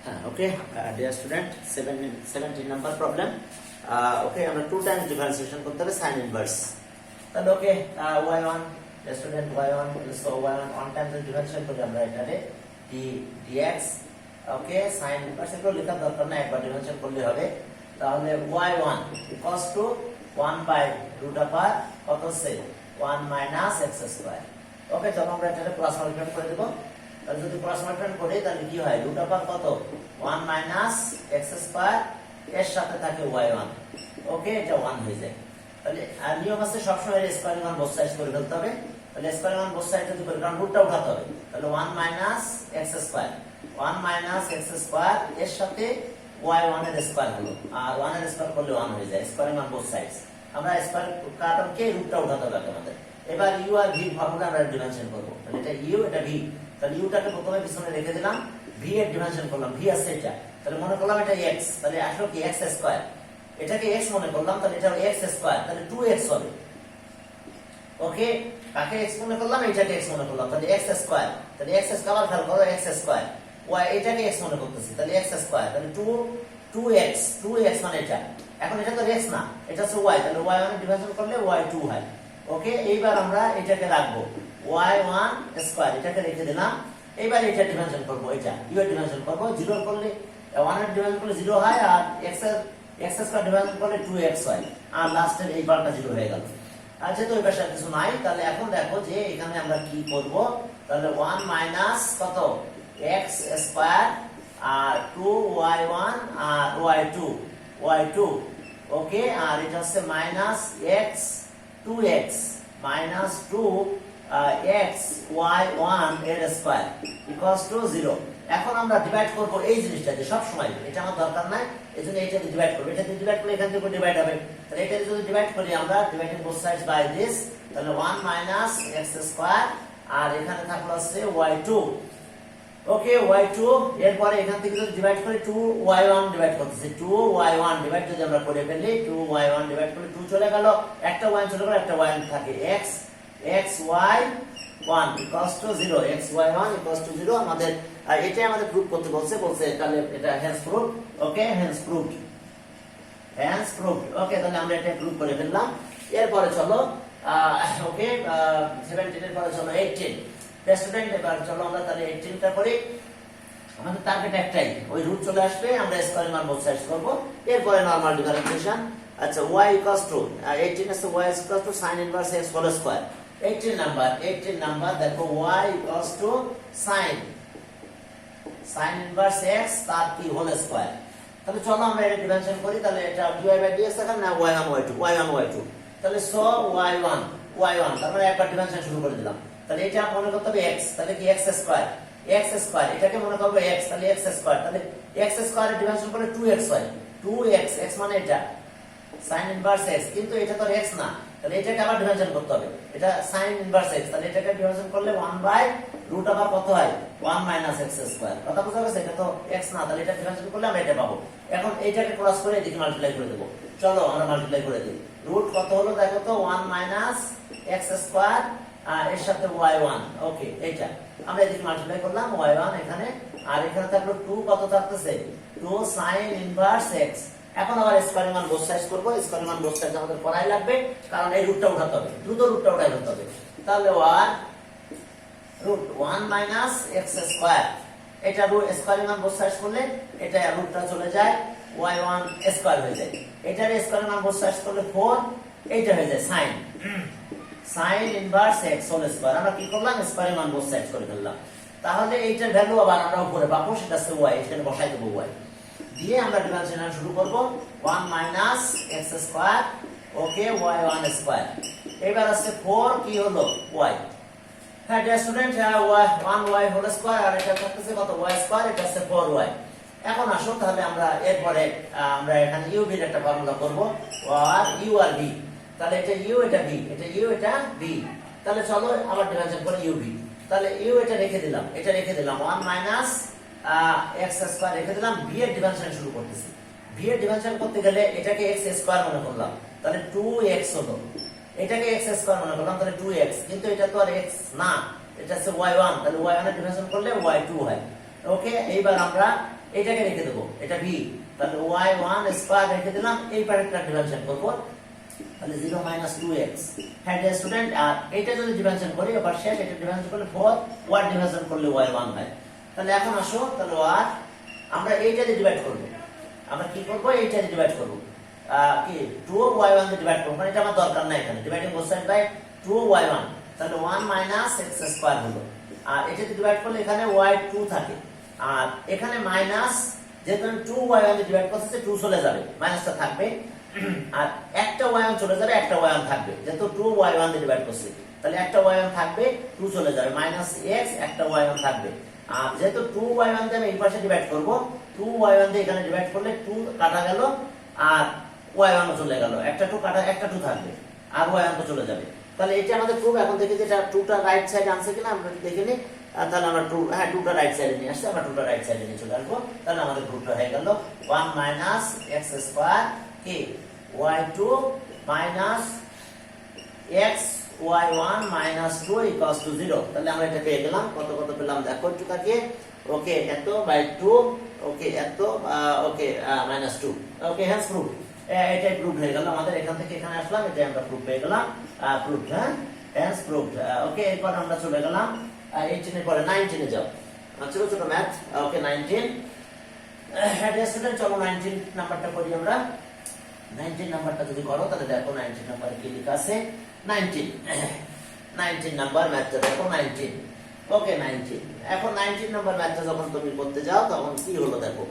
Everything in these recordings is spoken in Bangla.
Okay, dear student, 17 number problem. Okay, আমরা 2 times differentiation করতে হবে sin inverse. তাহলে okay, y1, dear student, y1, so y1 1 times differentiation করলে আমরা এটারে dx, okay, sin inverse এগুলো লেখার দরকার না, একবার differentiation করলে হবে। তাহলে y1 equals to 1 by root over কত আছে 1 minus x square. Okay, চলো আমরা এটারে ক্রস মাল্টিপ্লাই করে দেব। তাহলে যদি ক্রস মাল্টিপ্লাই করি তাহলে কি হয় রুট ওভার কত 1 মাইনাস x স্কয়ার এর সাথে থাকে y1। ওকে, এটা 1 হয়ে যায়। তাহলে নিয়ম আছে সব সময় স্কয়ার মান বোথ সাইড করে ফেলতে হবে। তাহলে স্কয়ার মান বোথ সাইড যদি করে কারণ রুটটা উঠাতে হবে। তাহলে 1 minus x square 1 minus x square এর সাথে y1 এর স্কয়ার হলো আর 1 এর স্কয়ার করলে 1 হয়ে যায়। স্কয়ার মান বোথ সাইডস আমরা স্কয়ার কাটনকে রুটটা উঠাতে হবে আমাদের। এবার u আর v ফর্মুলা আমরা ডিফারেন্সিয়েট করব। তাহলে এটা u এটা v, তাহলে ইউটাকে প্রথমে পিছনে রেখে দিলাম, ভি এর ডিফারেন্সিয়েট করলাম, ভি আছে এটা, তাহলে মনে করলাম এটা x, তাহলে আসলে কি x স্কয়ার, এটাকে x মনে করলাম, তাহলে এটা x স্কয়ার, তাহলে 2x হবে। ওকে, কাকে x মনে করলাম, এটাকে x মনে করলাম, তাহলে x স্কয়ার, তাহলে x স্কয়ার খেয়াল করো x স্কয়ার, y এটাকে x মনে করতেছি, তাহলে x স্কয়ার, তাহলে 2x মানে এটা, এখন এটা তো x না, এটা হচ্ছে y, তাহলে y1 এর ডিফারেন্সিয়েট করলে y2 হয়। ওকে, এইবার আমরা এটাকে রাখবো y1 স্কয়ার, এটাকে রেখে দিলাম। এবার এটা ডিফারেন্সিয়েট করব, এটা u এর ডিফারেন্সিয়েট করব, 0 করলে 1 এর ডিফারেন্সিয়েট করলে 0 হয় আর x স্কয়ার ডিফারেন্সিয়েট করলে 2x হয় আর লাস্টের এই পার্টটা 0 হয়ে গেল। আর যেহেতু এই পাশে কিছু নাই, তাহলে এখন দেখো যে এখানে আমরা কি করব, তাহলে 1 মাইনাস কত x স্কয়ার আর 2y1 আর y2 ওকে, আর এটা হচ্ছে minus x 2x minus 2 x y1 এর স্কয়ার ইকুয়ালস টু 0। এখন আমরা ডিভাইড করব এই জিনিসটা, যে সব সময় এটা আমার দরকার নাই, এজন্য এটা দিয়ে ডিভাইড করব, এটা দিয়ে ডিভাইড করলে এখান থেকে ডিভাইড হবে, তাহলে এটা যদি ডিভাইড করি আমরা dividing both sides by this, তাহলে 1 মাইনাস x স্কয়ার আর এখানে থাকলো আছে y2। ওকে, y2 এরপরে এখান থেকে যদি ডিভাইড করি 2y1 ডিভাইড করতেছি, 2y1 ডিভাইড যদি আমরা করে ফেলি 2y1 ডিভাইড করে 2 চলে গেল, একটা y চলে গেল, একটা y থাকে xy1 equals to 0, xy1 equals to 0 আমাদের এটাই আমাদের প্রুফ করতে বলছে তাহলে এটা হেন্স প্রুফ। ওকে, হেন্স প্রুফড। ওকে, তাহলে আমরা এটা প্রুফ করে ফেললাম। এরপরে চলো ওকে 17 এর পরে চলো 18 স্টুডেন্ট, এবার চলো আমরা তাহলে 18টা করি। আমাদের টার্গেট একটাই, ওই রুট চলে আসবে, আমরা স্কয়ার মান বোথ সাইডস করব, এরপরে নরমাল ডিফারেন্সিয়েশন। আচ্ছা, y equals to 18 আছে, y equals to sin inverse x whole square। 18 number দেখো y equals to sin inverse x তার কি হোল স্কয়ার। তাহলে চলো আমরা এটা ডিফারেন্সিয়েট করি, তাহলে এটা dy বাই dx থাকে না y1 y2, তাহলে সো y1 তারপরে একবার ডিফারেন্সিয়েট শুরু করে দিলাম, তাহলে এটা মনে করতে হবে x, তাহলে কি x স্কয়ার এটাকে মনে করব x, তাহলে x স্কয়ার, তাহলে x স্কয়ার এর ডিফারেন্সিয়েট করলে 2x হয়, 2x মানে এটা sin inverse x, কিন্তু এটা তো x না, তাহলে এটাকে আবার ডিফারেন্সিয়েট করতে হবে, এটা sin inverse x, তাহলে এটাকে ডিফারেন্সিয়েট করলে 1 বাই রুট ওভার কত হয় 1 মাইনাস x স্কয়ার। কথা বুঝা গেছে, এটা তো x না, তাহলে এটা ডিফারেন্সিয়েট করলে আমরা এটা পাবো। এখন এটাকে ক্রস করে এদিকে মাল্টিপ্লাই করে দেব, চলো আমরা মাল্টিপ্লাই করে দিই। রুট কত হলো দেখো তো 1 মাইনাস x স্কয়ার আর এর সাথে y1। ওকে, এটা আমরা এদিকে মাল্টিপ্লাই করলাম y1 এখানে, আর এখানে থাকলো 2 কত থাকতেছে 2 sin inverse x। এখন আবার স্কয়ার মান বোথ সাইডস করব, স্কয়ার মান বোথ সাইডস আমাদের পড়াই লাগবে, কারণ এই রুটটা উঠাতে হবে, দ্রুত রুটটা উঠাই ফেলতে হবে। তাহলে রুট 1 মাইনাস x স্কয়ার, এটা রুট স্কয়ার মান বোথ সাইডস করলে এটা রুটটা চলে যায় y1 স্কয়ার হয়ে যায়, এটার স্কয়ার মান বোথ সাইডস করলে 4, এইটা হয়ে যায় sin inverse x whole square. আমরা কি করলাম স্কয়ার মান বোথ সাইডস করে ফেললাম, তাহলে এইটার ভ্যালু আবার আমরা উপরে পাবো, সেটা হচ্ছে y, এখানে বসাই দেব y দিয়ে আমরা ডিফারেন্সিয়েশন শুরু করব 1 minus x square okay y1 square, এবার আছে 4 কি হলো y। হ্যাঁ dear student, 1y whole square আর এটা থাকতেছে কত y স্কয়ার, এটা হচ্ছে 4y। এখন আসো তাহলে আমরা এরপরে আমরা এখানে u v এর একটা ফর্মুলা করব, আর u আর v, তাহলে এটা u এটা v, এটা u এটা v, তাহলে চলো আবার ডিফারেন্সিয়েট করে u v, তাহলে u এটা রেখে দিলাম 1 মাইনাস x স্কয়ার রেখে দিলাম, v এর ডিফারেন্সিয়েশন শুরু করতেছি, v এর ডিফারেন্সিয়েশন করতে গেলে এটাকে x স্কয়ার মনে করলাম, তাহলে 2x হলো, এটাকে x স্কয়ার মনে করলাম, তাহলে 2x, কিন্তু এটা তো আর x না, এটা হচ্ছে y1, তাহলে y1 এর ডিফারেন্সিয়েশন করলে y2 হয়। ওকে, এইবার আমরা এটাকে রেখে দেবো, এটা b, তাহলে y1 স্কয়ার রেখে দিলাম, এই পার্টটা ডিভিশন করব, তাহলে 0 - 2x। হ্যাঁ ডিয়ার স্টুডেন্ট, আর এটা যদি ডিভিশন করি এবার শেষ, এটা ডিভিশন করলে 4, y ডিভিশন করলে y1 হয়। তাহলে এখন আসো, তাহলে y আমরা এইটা দিয়ে ডিভাইড করব, আমরা কি করব, এইটা দিয়ে ডিভাইড করব, কি 2y1 দিয়ে ডিভাইড করব, কারণ এটা আমার দরকার নাই, এখানে dividing both side by 2y1, তাহলে 1 - x স্কয়ার হলো। আর এটা দিয়ে ডিভাইড করলে এখানে y2 থাকে, আর এখানে মাইনাস, যেহেতু 2y1 দিয়ে ডিভাইড করতেছে 2 চলে যাবে, মাইনাসটা থাকবে, আর একটা y1 চলে যাবে, একটা y1 থাকবে, যেহেতু 2y1 দিয়ে ডিভাইড করছে, তাহলে একটা y1 থাকবে, 2 চলে যাবে, -x, একটা y1 থাকবে। আর যেহেতু 2y1 দিয়ে আমি এই পাশে ডিভাইড করব, 2y1 দিয়ে এখানে ডিভাইড করলে 2 কাটা গেল, আর y1 চলে গেল, একটা 2 কাটা, একটা 2 থাকবে, আর y1 তো চলে যাবে। তাহলে এটা আমাদের প্রুফ। এখন দেখি যে এটা 2টা রাইট সাইড আনছে কিনা, আমরা দেখে নিই। তাহলে আমরা 2, হ্যাঁ 2টা রাইট সাইডে নিয়ে আসছে, আমরা 2টা রাইট সাইডে নিয়ে চলে আসবো। তাহলে আমাদের প্রুফটা হয়ে গেল 1 - x স্কয়ার কি y2 - x y1 - 2 = 0। তাহলে আমরা এটা পেয়ে গেলাম, কত কত পেলাম দেখো একটু তাকিয়ে, ওকে এত বাই 2, ওকে এত, ওকে -2, ওকে হ্যান্স প্রুফ। এটাই প্রুফ হয়ে গেল আমাদের, এখান থেকে এখানে আসলাম, এটাই আমরা প্রুফ পেয়ে গেলাম, প্রুফ, হ্যাঁ হ্যান্স প্রুফ। ওকে এরপর আমরা চলে গেলাম 18 এর পরে 19 এ যাও, ছোট ছোট ম্যাথ। ওকে 19, হ্যাঁ ডিয়ার স্টুডেন্ট চলো 19 নাম্বারটা করি আমরা। 19 নাম্বারটা যদি করো তাহলে দেখো 19 নাম্বারে কি লেখা আছে। 19 নাম্বার ম্যাথটা দেখো 19। ওকে 19, এখন 19 নাম্বার ম্যাথটা যখন তুমি করতে যাও তখন কি হলো দেখো,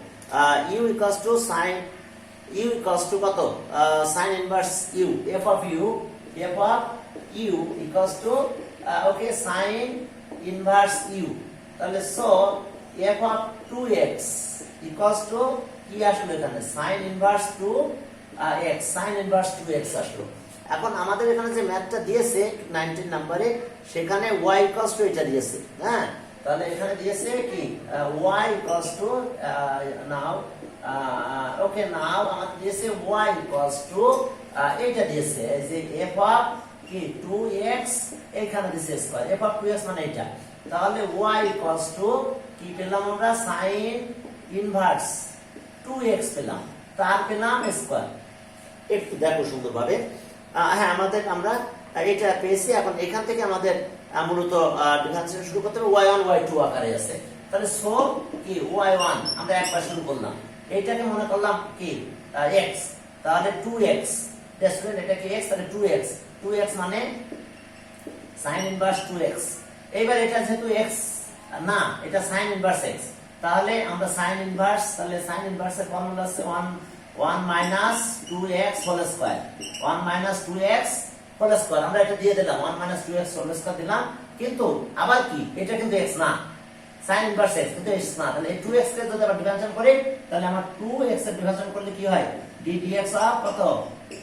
u = sin, u = কত, sin inverse u, f of u okay sin inverse u। তাহলে সো f of 2x কি আসলো এখানে, sin inverse 2x, sin inverse 2x আসলো। এখন আমাদের এখানে যে ম্যাথটা দিয়েছে 19 নম্বরে, সেখানে y এটা দিয়েছে, হ্যাঁ তাহলে এখানে দিয়েছে কি y নাও, ওকে নাও আমাদের দিয়েছে y এটা দিয়েছে যে f of কি 2x, এখানে দিয়েছে স্কয়ার, f of 2x মানে এটা, তাহলে y কি পেলাম আমরা, sin ইনভার্স 2x পেলাম, তার পেলাম স্কয়ার। একটু দেখো সুন্দরভাবে, হ্যাঁ আমাদের আমরা এটা পেয়েছি। এখন এখান থেকে আমাদের মূলত ডিফারেন্সিয়েশন শুরু করতে হবে, y1 y2 আকারে আছে। তাহলে সো কি y1 আমরা একবার শুরু করলাম, এইটাকে মনে করলাম কি x, তাহলে 2x, স্টুডেন্ট এটা কি x, তাহলে 2x মানে sin ইনভার্স 2x। এইবার এটা যেহেতু x না, এটা sin ইনভার্স x, তাহলে আমরা sin ইনভার্স, তাহলে sin ইনভার্সের ফর্মুলা আছে 1 - 2x whole square, 1 - 2x whole square, আমরা এটা দিয়ে দিলাম 1 - 2x হোল স্কয়ার দিলাম। কিন্তু আবার কি এটা কিন্তু x না, sin ইনভার্স x কিন্তু x না, তাহলে এই 2x কে যদি আমরা ডিভিশন করি তাহলে আমরা 2x এর ডিভিশন করলে কি হয়, d dx অফ কত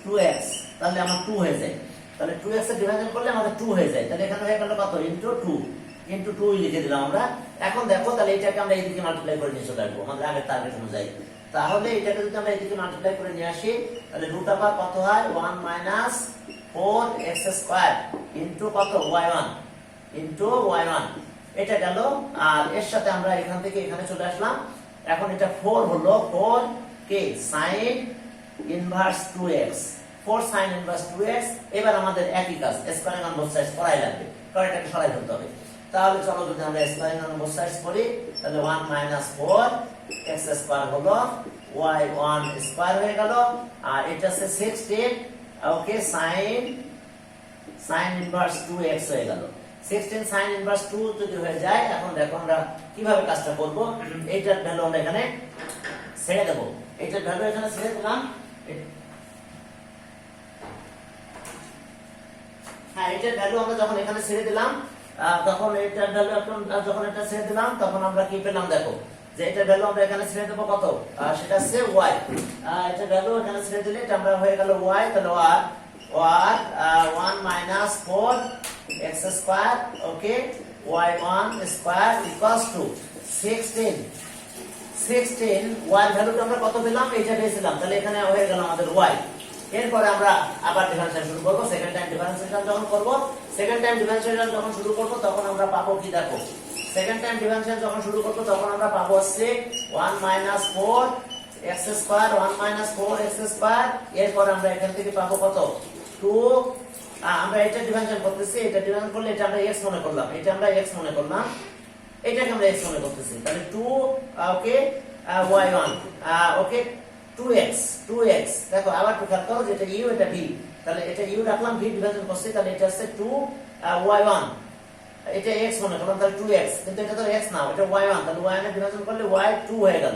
2x, তাহলে আমার 2 হয়ে যায়। তাহলে 2x এর ডিভিশন করলে আমাদের 2 হয়ে যায়, তাহলে এখানে হয়ে গেল কত, ইনটু 2 লিখে দিলাম আমরা। এখন দেখো তাহলে এটাকে আমরা এইদিকে মাল্টিপ্লাই করে নিয়ে চলে আসবো, আমাদের আগের টার্গেট অনুযায়ী। তাহলে এটাকে যদি আমরা এদিকে মাল্টিপ্লাই করে নিয়ে আসি, তাহলে রুট আবার কত হয় 1 - 4x স্কয়ার ইনটু কত y1 এটা গেল। আর এর সাথে আমরা এখান থেকে এখানে চলে আসলাম, এখন এটা 4 হলো, 4 কে sin inverse 2x, 4 sin inverse 2x। এবার আমাদের একই কাজ, স্কয়ারিং অন বোথ সাইডস করাই লাগবে, কারণ এটাকে সরাই ফেলতে হবে। তাহলে চলো যদি আমরা স্কয়ারিং অন বোথ সাইডস করি, তাহলে 1 - 4x স্কয়ার হলো y1 স্কয়ার হয়ে গেল, আর এটা আছে 16, ওকে sin ইনভার্স 2x হয়ে গেল। 16 sin ইনভার্স 2 যদি হয়ে যায়, এখন দেখো আমরা কিভাবে কাজটা করব। এইটার ভ্যালু আমরা এখানে ছেড়ে দেব, এইটার ভ্যালু এখানে ছেড়ে দিলাম, হ্যাঁ এটার ভ্যালু আমরা যখন এখানে ছেড়ে দিলাম, তখন এটার ভ্যালু যখন এটা ছেড়ে দিলাম তখন আমরা কি পেলাম দেখো, যে এটার ভ্যালু আমরা এখানে ছেড়ে দেব কত, সেটা হচ্ছে y, এটার ভ্যালু এখানে ছেড়ে দিলে এটা আমরা হয়ে গেল y, তাহলে y 1 - 4x square, okay y1 square equals to 16 y ভ্যালুটা আমরা কত পেলাম, এটা পেয়েছিলাম, তাহলে এখানে হয়ে গেল আমাদের y। এরপরে আমরা আবার ডিফারেন্সিয়েশন শুরু করব, সেকেন্ড টাইম ডিফারেন্সিয়েশন যখন করব, তখন আমরা পাবো কি দেখো সেকেন্ড টাইম ডিভিশন যখন শুরু করব তখন আমরা পাবো হচ্ছে 1 minus 4 x square 1 minus 4 x square. এরপর আমরা এখান থেকে পাবো কত 2। আমরা এটা ডিভিশন করতেছি, এটা ডিভিশন করলে এটা আমরা x মনে করলাম, এটা আমরা x মনে করলাম, এটাকে আমরা x মনে করতেছি। তাহলে 2 ওকে y1 ওকে 2x দেখো আবার একটু খেয়াল করো যেটা u এটা v, তাহলে এটা u রাখলাম, v ডিভিশন করছি, তাহলে এটা হচ্ছে 2 y1, এটা x মনে করলাম, তাহলে 2x, কিন্তু এটা তো x না, এটা y1, তাহলে y1 এর ডিভিশন করলে y2 হয়ে গেল।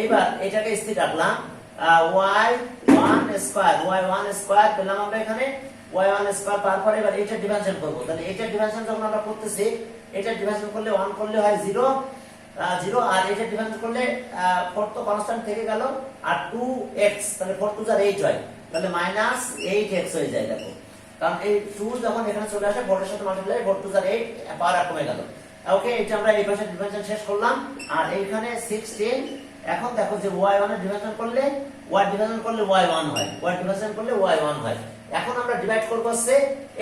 এইবার এটাকে স্থির রাখলাম y1 স্কয়ার পেলাম আমরা এখানে y1 স্কয়ার, তারপরে এবার এটা ডিভিশন করব। তাহলে এটা ডিভিশন যখন আমরা করতেছি, এটা ডিভিশন করলে 1 করলে হয় 0 আর এটা ডিভিশন করলে 4 তো কনস্ট্যান্ট থেকে গেল আর 2x, তাহলে 4 টু 8 হয়, তাহলে মাইনাস 8x হয়ে যায়। দেখো কারণ এই 2 যখন এখানে চলে আসে 4 এর সাথে মাল্টিপ্লাই 4 টু 8 পাওয়ার কমে গেল। ওকে, এটা আমরা এই পাশে ডিভিশন শেষ করলাম। আর এইখানে 16, এখন দেখো যে y1 এর ডিভিশন করলে y ডিভিশন করলে y1 হয়, y ডিভিশন করলে y1 হয়। এখন আমরা ডিভাইড করব হচ্ছে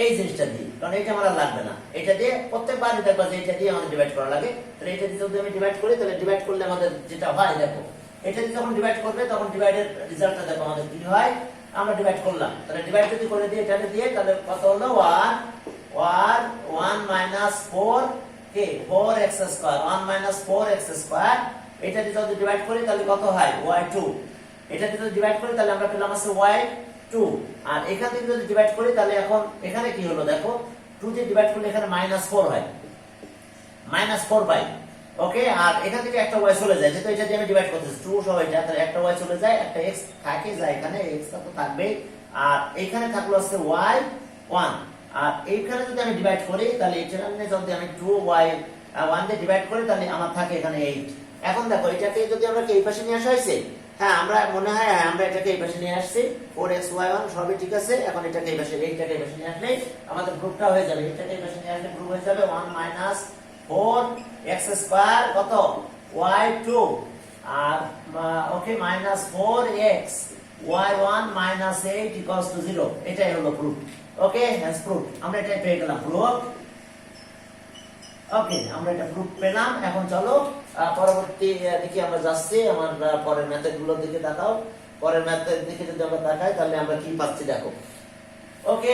এই জিনিসটা দিয়ে, কারণ এটা আমার লাগবে না, এটা দিয়ে প্রত্যেকবার দেখবা যে এটা দিয়ে আমাদের ডিভাইড করা লাগে। তাহলে এটা দিয়ে যদি আমি ডিভাইড করি, তাহলে ডিভাইড করলে আমাদের যেটা হয় দেখো, এটা দিয়ে যখন ডিভাইড করবে তখন ডিভাইডের রেজাল্টটা দেখো আমাদের কি হয়। আমরা ডিভাইড করলাম, তাহলে ডিভাইড যদি করে দিই এটা দিয়ে, তাহলে কত হলো 1 মাইনাস 4 কে 4x square 1 minus 4x square. এটা দিয়ে যদি ডিভাইড করি তাহলে কত হয় y2, এটা দিয়ে যদি ডিভাইড করি তাহলে আমরা পেলাম আছে y2। আর এখান থেকে যদি ডিভাইড করি তাহলে এখন এখানে কি হলো দেখো, 2 দিয়ে ডিভাইড করলে এখানে -4 হয়, -4 বাই ওকে। আর এখান থেকে একটা y চলে যায়, যেহেতু এটা দিয়ে আমি ডিভাইড করতেছি 2 সহ এটা, তাহলে একটা y চলে যায়, একটা x থাকে যায়, এখানে x টা তো থাকবে। আর এখানে থাকলো আছে y1, আর এইখানে যদি আমি ডিভাইড করি তাহলে এখানে যদি আমি 2y1 দিয়ে ডিভাইড করি তাহলে আমার থাকে এখানে 8। এখন দেখো এটাকে যদি আমরা এই পাশে নিয়ে আসা হয়েছে, হ্যাঁ আমরা মনে হয় আমরা এটাকে এই পাশে নিয়ে আসছি, 4xy1 সবই ঠিক আছে। এখন এটাকে এই পাশে, এইটাকে এই পাশে নিয়ে আসলে আমাদের গ্রুপটা হয়ে যাবে, এটাকে এই পাশে নিয়ে আসলে গ্রুপ হয়ে যাবে 1 মাইনাস 4x স্কয়ার কত y2, আর okay minus 4x y1 minus 8 equals to 0। এটাই হলো প্রুফ। ওকে, হ্যাজ প্রুফ, আমরা এটাই পেয়ে গেলাম প্রুফ। ওকে, আমরা এটা প্রুফ পেলাম। এখন চলো পরবর্তী দিকে আমরা যাচ্ছি, আমার পরের মেথড গুলোর দিকে তাকাও। পরের মেথড দিকে যদি আমরা তাকাই তাহলে আমরা কি পাচ্ছি দেখো। ওকে,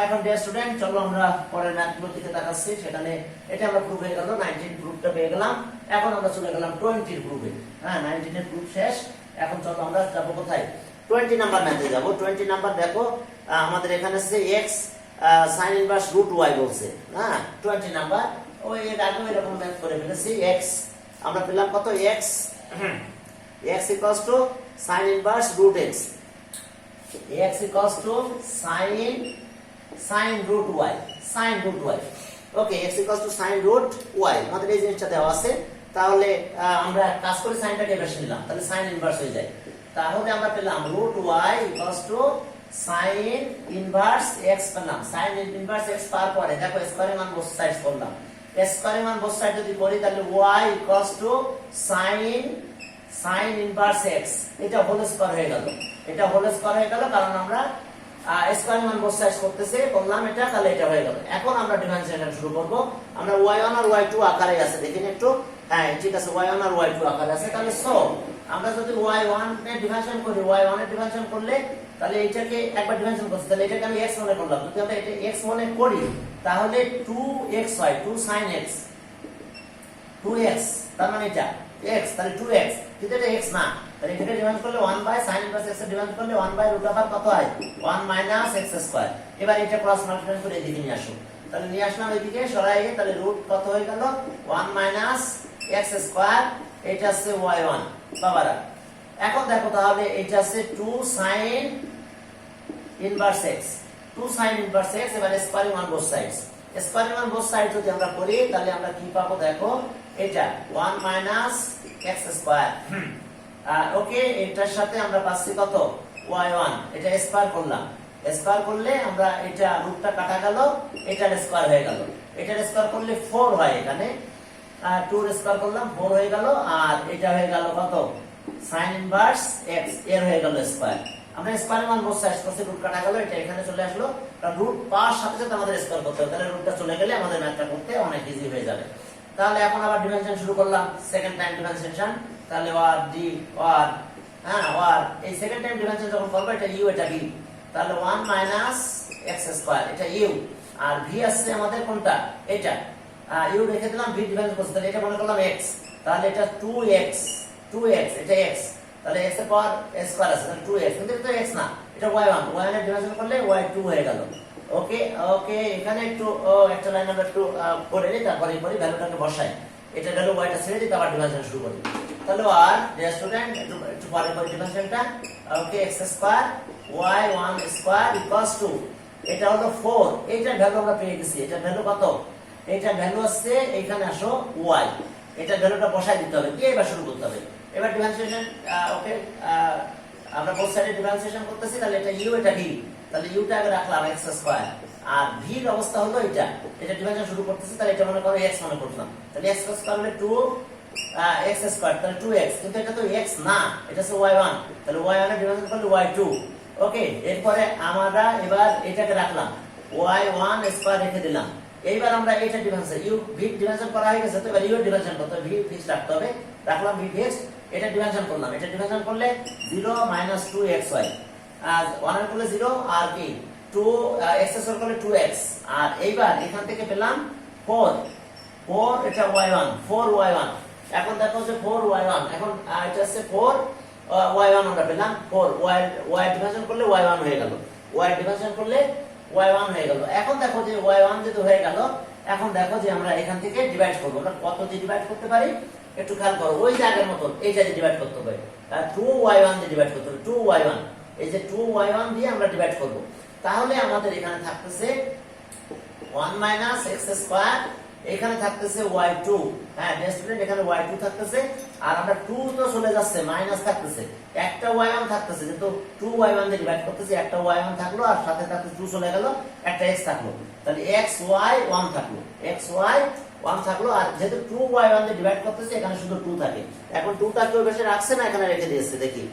এখন ডিয়ার স্টুডেন্ট চলো আমরা পরের ম্যাথ গুলোর দিকে তাকাচ্ছি। সেখানে এটা আমরা প্রুফ হয়ে গেল, 19 প্রুফটা পেয়ে গেলাম। এখন আমরা চলে গেলাম 20 প্রুফে। হ্যাঁ, 19 এর প্রুফ শেষ। এখন চলো আমরা যাব কোথায়, 20 নাম্বার ম্যাথে যাব। 20 নাম্বার দেখো আমাদের এখানে আছে x sin ইনভার্স √y বলছে। হ্যাঁ, 20 নাম্বার ওই এর আগে এরকম ম্যাথ করে ফেলেছি। x আমরা পেলাম কত, x sin inverse √x, x sin √y। ওকে, x sin √y, আমাদের এই জিনিসটা দেওয়া আছে। তাহলে আমরা কাজ করে সাইনটাকে বেশি নিলাম, তাহলে sin ইনভার্স হয়ে যায়। তাহলে আমরা পেলাম √y sin ইনভার্স x পেলাম। sin ইনভার্স x পাওয়ার পরে দেখো স্কয়ারের মান বোথ সাইডস করলাম, স্কয়ারের মান বোথ সাইড যদি করি তাহলে y sin ইনভার্স x, এটা হোল স্কয়ার হয়ে গেল, এটা হোল স্কয়ার হয়ে গেল, কারণ আমরা স্কয়ারের মান বোথ সাইডস করতেছে করলাম এটা, তাহলে এটা হয়ে গেল। এখন আমরা ডিফারেন্সিয়েশন শুরু করব। আমরা y1 আর y2 আকারে আছে, দেখেন একটু। হ্যাঁ ঠিক আছে, y1 আর y2 আকারে আছে। তাহলে সো আমরা যদি y1 এর ডিফারেন্সিয়েশন করি, y1 এর ডিফারেন্সিয়েশন করলে তাহলে এটাকে একবার ডিফারেন্সিয়েশন করতে, তাহলে এটাকে আমি x মনে করলাম। যদি আমরা এটা x মনে করি তাহলে 2x হয়, 2 sin x, 2x তার মানে এটা x, তাহলে 2x, কিন্তু এটা x না, তাহলে এটাকে ডিভাইড করলে 1 বাই sin ইনভার্স x এর ডিভাইড করলে 1 বাই √, কত হয় 1 মাইনাস x স্কয়ার। এবার এটা ক্রস মাল্টিপ্লাই করে এদিকে নিয়ে আসো, তাহলে নিয়ে আসলাম এদিকে সরাই গিয়ে, তাহলে রুট কত হয়ে গেল 1 মাইনাস x স্কয়ার, এটা আছে y1 বাবারা। এখন দেখো তাহলে এটা আছে 2 sin inverse x, 2 sin inverse x। এবার squaring on both sides, squaring on both side যদি আমরা করি তাহলে আমরা কি পাবো দেখো, এটা 1 মাইনাস x স্কয়ার। ওকে, এটার সাথে আমরা পাচ্ছি কত y1, এটা স্কয়ার করলাম, স্কয়ার করলে আমরা এটা রুটটা কাটা গেল, এটার স্কয়ার হয়ে গেল, এটার স্কয়ার করলে 4 হয়, এখানে 2 এর স্কয়ার করলাম 4 হয়ে গেল, আর এটা হয়ে গেল কত sin ইনভার্স x, এর হয়ে গেল স্কয়ার। আমরা স্কয়ারের মান বোথ সাইডস করতে রুট কাটা গেল, এটা এখানে চলে আসলো, কারণ রুট পাওয়ার সাথে সাথে আমাদের স্কয়ার করতে হবে, তাহলে রুটটা চলে গেলে আমাদের ম্যাথটা করতে অনেক ইজি হয়ে যাবে। তাহলে এখন আবার ডিফারেন্সিয়েশন শুরু করলাম, সেকেন্ড টাইম ডিফারেন্সিয়েশন। তাহলে ওয়ার ডি ওয়ার, হ্যাঁ ওয়ার, এই সেকেন্ড টাইম ডিফারেন্সিয়েশন যখন করব এটা ইউ এটা ভি, তাহলে 1 মাইনাস এক্স স্কয়ার, এটা ইউ, আর ভি আসছে আমাদের কোনটা, এটা ইউ রেখে দিলাম, ভি ডিফারেন্স করতে, তাহলে এটা মনে করলাম এক্স, তাহলে এটা 2x, এটা x, তাহলে x এর পাওয়ার স্কয়ার আছে, তাহলে 2x, কিন্তু এটা x না, এটা y1, y1 এর ডিফারেন্স করলে y2 হয়ে গেল। ওকে ওকে, এখানে একটু একটা লাইন আমরা একটু করে নিই, তারপরে পরে ভ্যালুটাকে বসাই, এটা ভ্যালু y টা ছেড়ে দিই, তারপর ডিফারেন্স শুরু করি। তাহলে আর ডিয়ার স্টুডেন্ট একটু পরে ডিফারেন্সটা, ওকে x square y1 square equals to, এটা হলো 4, এইটার ভ্যালু আমরা পেয়ে গেছি, এটার ভ্যালু কত, এইটার ভ্যালু আছে, এইখানে আসো y, এটা ভ্যালুটা বসাই দিতে হবে, দিয়ে এবার শুরু করতে হবে। এবার ডিফারেন্সিয়েশন, ওকে আমরা বোথ সাইডে ডিফারেন্সিয়েশন করতেছি, তাহলে এটা ইউ এটা ভি, তাহলে ইউটা আগে রাখলাম x স্কয়ার, আর ভি এর অবস্থা হলো এটা ডিফারেন্সিয়েশন শুরু করতেছি, তাহলে এটা মনে করো x মনে করলাম, তাহলে x স্কয়ার হলে 2 x স্কয়ার, তাহলে 2x, কিন্তু এটা তো x না, এটা হচ্ছে y1, তাহলে y1 এর ডিফারেন্সিয়েশন করলে y2। ওকে, এরপরে আমরা এবার এটাকে রাখলাম, y1 স্কয়ার রেখে দিলাম। এইবার আমরা এটা ডিফারেন্সিয়েশন ইউ ভি ডিফারেন্সিয়েশন করা হয়ে গেছে, তো এবার ইউ ডিফারেন্সিয়েশন করতে হবে, ভি ফিক্স রাখতে হবে, রাখলাম ভি ফিক্স, এটা ডিফারেন্সিয়েশন করলাম, এটা ডিফারেন্সিয়েশন করলে 0 - 2xy, আর 1 এর করলে 0, আর কি 2 x স্কয়ার করলে 2x, আর এইবার এখান থেকে পেলাম 4 এটা y1, 4y1, এখন দেখো যে 4y1, এখন এটা হচ্ছে 4y1 আমরা পেলাম, 4y ডিফারেন্সিয়েশন করলে y1 হয়ে গেল, y ডিফারেন্সিয়েশন করলে y1 হয়ে গেল। এখন দেখো যে y1 যেহেতু হয়ে গেল, এখন দেখো যে আমরা এখান থেকে ডিভাইড করব, আমরা কত দিয়ে ডিভাইড করতে পারি একটু খেয়াল করো, ওই যে আগের মতন এইটা দিয়ে ডিভাইড করতে হবে, 2y1 দিয়ে ডিভাইড করতে হবে, 2y1, এই যে 2y1 দিয়ে আমরা ডিভাইড করব, তাহলে আমাদের এখানে থাকতেছে 1 মাইনাস এক্স স্কয়ার, এখানে থাকতেছে y2, হ্যাঁ ডিয়ার স্টুডেন্ট এখানে y2 থাকতেছে, আর আমরা 2 তো চলে যাচ্ছে, মাইনাস থাকতেছে, একটা y1 থাকতেছে, যেহেতু 2y1 দিয়ে ডিভাইড করতেছি, একটা y1 থাকলো, আর সাথে সাথে 2 চলে গেল, একটা x থাকলো, তাহলে xy1 থাকলো, xy1 থাকলো, আর যেহেতু 2y1 দিয়ে ডিভাইড করতেছি, এখানে শুধু 2 থাকে। এখন 2টা কেউ বেশি রাখছে না, এখানে রেখে দিয়েছে, দেখি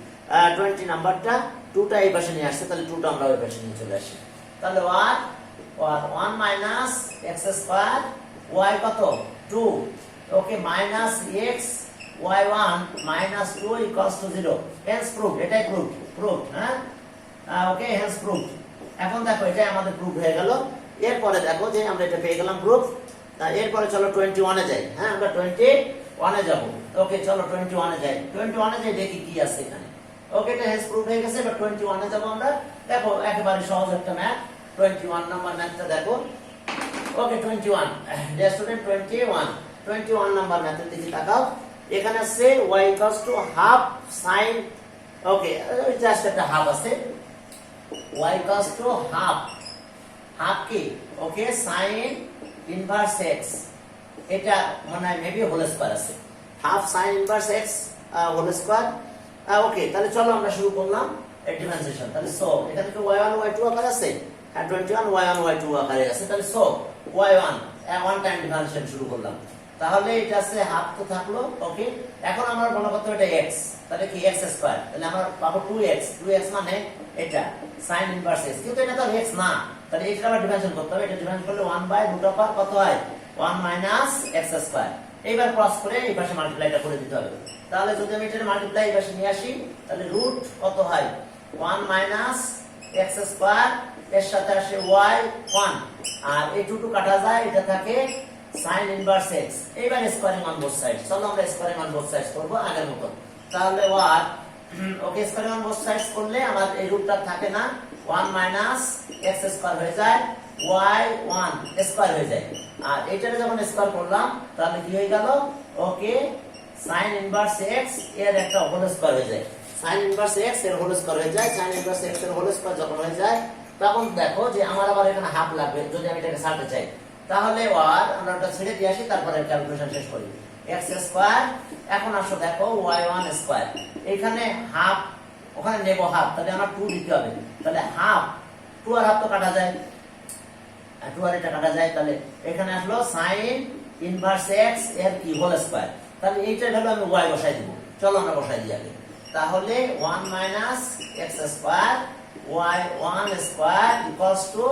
20 নাম্বারটা 2টা এই পাশে নিয়ে আসছে, তাহলে 2টা আমরা ওই পাশে নিয়ে চলে আসি, তাহলে 1 মাইনাস এক্স স্কয়ার, y কত 2, okay, minus x y1 minus 2 equals to 0, hence proof, এটাই প্রুফ, হ্যাঁ ওকে, হেন্স প্রুফ। এখন দেখো এটাই আমাদের প্রুফ হয়ে গেল। এরপরে দেখো যে আমরা এটা পেয়ে গেলাম প্রুফ, এরপরে চলো 21 এ যাই, হ্যাঁ আমরা 21 এ যাব, ওকে চলো 21 এ যাই, 21 এ যাই দেখি কি আছে এখানে, ওকে এটা হেন্স প্রুফ হয়ে গেছে। এবার 21 এ যাব আমরা, দেখো একেবারে সহজ একটা ম্যাথ, 21 নাম্বার ম্যাথটা দেখো, ওকে 21 ডিয়ার স্টুডেন্ট 21 নাম্বার ম্যাথের দিকে তাকাও, এখানে আছে y half sin, okay just একটা হাফ আছে, y হাফ কি, ওকে sin ইনভার্স x, এটা মানে মেবি হোল স্কয়ার আছে, half sin inverse x whole square. Okay তাহলে চলো আমরা শুরু করলাম ডিফারেন্সিয়েশন, তাহলে সো এখানে তো y1 y2 আকার আছে, 21 y1 y2 আকারে আছে, তাহলে so y1 one time differentiation শুরু করলাম, তাহলে এটা আছে হাফ তো থাকলো, ওকে এখন আমরা মনে করতে হবে এটা x, তাহলে কি x স্কয়ার, তাহলে আমরা পাবো 2x মানে এটা sin ইনভার্স x, কিন্তু এটা তো x না, তাহলে এটা আবার ডিফারেন্সিয়েশন করতে হবে, এটা ডিফারেন্স করলে 1/√, কত হয় 1 মাইনাস x স্কয়ার, এইবার ক্রস করে এই পাশে মাল্টিপ্লাইটা করে দিতে হবে, তাহলে যদি আমি এটা মাল্টিপ্লাই এই পাশে নিয়ে আসি, তাহলে রুট কত হয় 1 মাইনাস x স্কয়ার, এর সাথে আসে y1, আর এই 2 কাটা যায়, এটা থাকে sin ইনভার্স x, এইবার স্কয়ারিং অন বোথ সাইডস, চলো আমরা স্কয়ারিং অন বোথ সাইডস করব আগের মতো, তাহলে y, okay squaring on both sides করলে আমার এই রুটটা থাকে না, 1 মাইনাস x স্কয়ার হয়ে যায়, y1 স্কয়ার হয়ে যায়, আর এটারে যখন স্কয়ার করলাম তাহলে কি হয়ে গেল, ওকে sin ইনভার্স x এর একটা হোল স্কয়ার হয়ে যায়, sin ইনভার্স x এর হোল স্কয়ার হয়ে যায়, sin ইনভার্স x এর হোল স্কয়ার যখন হয়ে যায়, তখন দেখো যে আমার আবার এখানে হাফ লাগবে, যদি আমি এটাকে ছাড়তে চাই, তাহলে আর আমরা ওটা ছেড়ে দিয়ে আসি, তারপরে ক্যালকুলেশন শেষ করি, x স্কয়ার, এখন আসো দেখো y1 স্কয়ার, এখানে হাফ, ওখানে নেব হাফ, তাহলে আমার 2 দিতে হবে, তাহলে হাফ 2 আর হাফ তো কাটা যায়, 2 আর এটা কাটা যায়, তাহলে এখানে আসলো sin ইনভার্স x এর কি হোল স্কয়ার, তাহলে এইটার ভ্যালু আমি y বসাই দেব, চলো আমরা বসাই দিই আগে, তাহলে 1 minus x square y1 square equals to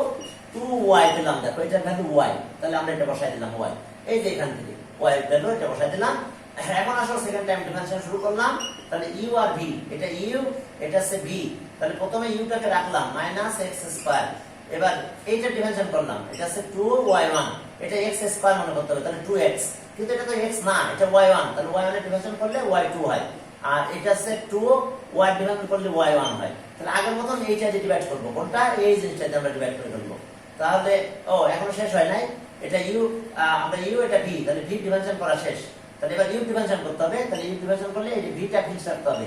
2y পেলাম, দেখো এটার ভ্যালু y, তাহলে আমরা এটা বসাই দিলাম y, এই যে এখান থেকে y এর ভ্যালু এটা বসাই দিলাম। এখন আসো সেকেন্ড টাইম ডিফারেন্সিয়েশন শুরু করলাম। তাহলে u আর v, এটা u এটা হচ্ছে v, তাহলে প্রথমে u টাকে রাখলাম -x²। এবার এইটা ডিফারেন্সিয়েশন করলাম, এটা হচ্ছে 2y1, এটা x² মনে করতে হবে, তাহলে 2x, কিন্তু এটা তো x না, এটা y1, তাহলে y1 এর ডিফারেন্সিয়েশন করলে y2 হয়, আর এটা হচ্ছে 2y ডিফারেন্সিয়েশন করলে y1 হয়। তাহলে আগের মতন এইটা দিয়ে ডিভাইড করব, কোনটা এই জিনিসটা দিয়ে আমরা ডিভাইড করে ফেলবো। তাহলে এখনো শেষ হয় নাই, এটা u, আমরা u এটা v, তাহলে v ডিফারেন্সিয়েশন করা শেষ। তাহলে এবার u ডিফারেন্সিয়েশন করতে হবে, তাহলে u ডিফারেন্সিয়েশন করলে এই v টা ফিক্স রাখতে হবে,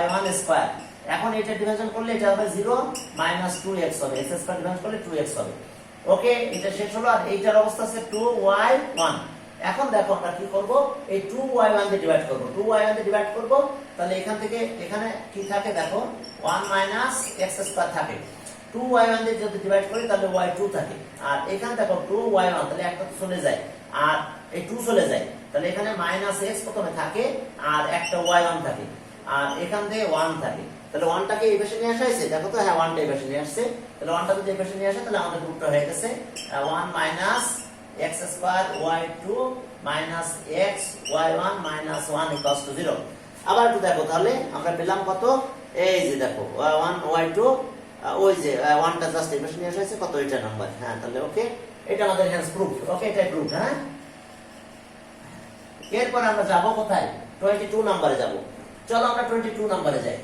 y1²। এখন এটা ডিফারেন্সিয়েশন করলে এটা হবে 0 -2x হবে, x² ডিফারেন্স করলে 2x হবে। ওকে, এটা শেষ হলো। আর এইটার অবস্থা আছে 2y1। এখন দেখো আমরা কি করব, এই 2y1 দিয়ে ডিভাইড করব, 2y1 দিয়ে ডিভাইড করব, তাহলে এখান থেকে এখানে কি থাকে দেখো, 1 x² থাকে। 2y1 দিয়ে যদি ডিভাইড করি তাহলে y2 থাকে, আর এখানে দেখো 2y1, তাহলে একটা চলে যায় আর এই 2 চলে যায়, তাহলে এখানে -x প্রথমে থাকে আর একটা y1 থাকে, আর এখান থেকে 1 থাকে। তাহলে 1টাকে এই পাশে নিয়ে আসা হয়েছে, দেখো তো, হ্যাঁ 1টা এই পাশে নিয়ে আসছে। তাহলে 1টা যদি এই পাশে নিয়ে আসে তাহলে আমাদের রূপটা হয়ে গেছে 1 x² y2 x y1 -1 = 0। আবার একটু দেখো, তাহলে আমরা পেলাম কত, এই যে দেখো 1 y2, ওই যে 1টা জাস্ট এই পাশে নিয়ে আসা হয়েছে, কত এটা নাম্বার। হ্যাঁ, তাহলে ওকে, এটা আমাদের হেন্স প্রুফ। ওকে, এটাই প্রুফ। হ্যাঁ, এরপর আমরা যাব কোথায়, 22 নম্বরে যাব। চলো আমরা 22 নম্বরে যাই।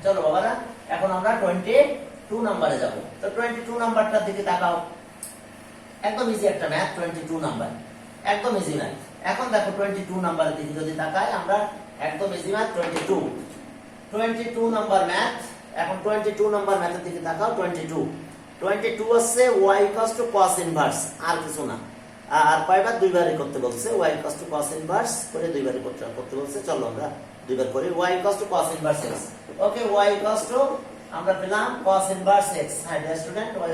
চলো বাবারা, এখন আমরা 22 নম্বরে যাব। তো 22 নাম্বারটার দিকে তাকাও, একদম ইজি একটা ম্যাথ। 22 নাম্বার একদম ইজি ম্যাথ। এখন দেখো 22 নাম্বারের দিকে যদি তাকাই আমরা, একদম ইজি ম্যাথ। 22 number math. এখন 22 নাম্বার ম্যাথের দিকে তাকাও। 22 হচ্ছে y = cos ইনভার্স, আর কিছু না। আর কয়বার, দুইবারই করতে বলছে, y = cos ইনভার্স করে দুইবারই করতে বলছে। চলো আমরা দুইবার করি, y = cos ইনভার্স x। ওকে, y আমরা পেলাম cos ইনভার্স x। হ্যাঁ dear student, y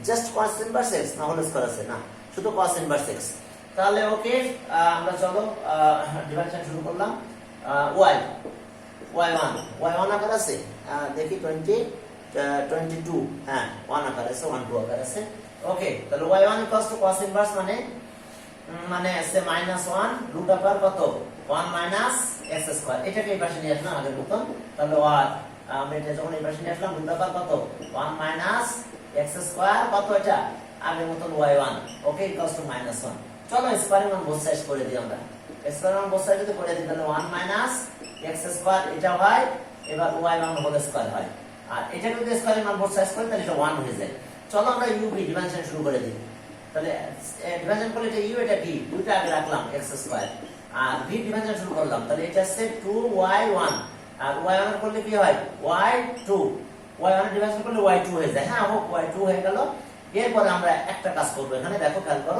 just cos inverse x, না হলে স্কয়ার আছে না, শুধু cos ইনভার্স x। তাহলে ওকে, আমরা চলো ডিভাইডেশন শুরু করলাম। y1 আকার আছে, দেখি 22, হ্যাঁ 1 আকার আছে, 1 2 আকার আছে। ওকে, তাহলে y1 = cos ইনভার্স মানে আছে -1 রুট আকার কত, 1 x²। এটাকে এই পাশে নিয়ে আসলাম আগের মতন, তাহলে আমরা এটা যখন এই পাশে নিয়ে আসলাম, রুট আকার কত, 1 x² কত, এটা আগের মতন y1। ওকে, = -1। চলো স্কয়ার মান বোথ সাইড করে দিই আমরা, স্কয়ার মান বোথ সাইড যদি করে দিই তাহলে 1 x² এটা হয়, এবার y1 হোল স্কয়ার হয়, আর এটা যদি স্কয়ার মান বোথ সাইড করি তাহলে এটা 1 হয়ে যায়। চলো আমরা u v ডিভিশন শুরু করে দিই। তাহলে ডিভিশন করলে এটা u এটা v, দুইটা আগে রাখলাম x², আর v ডিভিশন শুরু করলাম, তাহলে এটা হচ্ছে 2y1, আর y1 করলে কি হয়, y2, y1 ডিভিশন করলে y2 হয়ে যায়। হ্যাঁ হোক, y2 হয়ে গেল। এরপরে আমরা একটা কাজ করব, এখানে দেখো খেয়াল করো,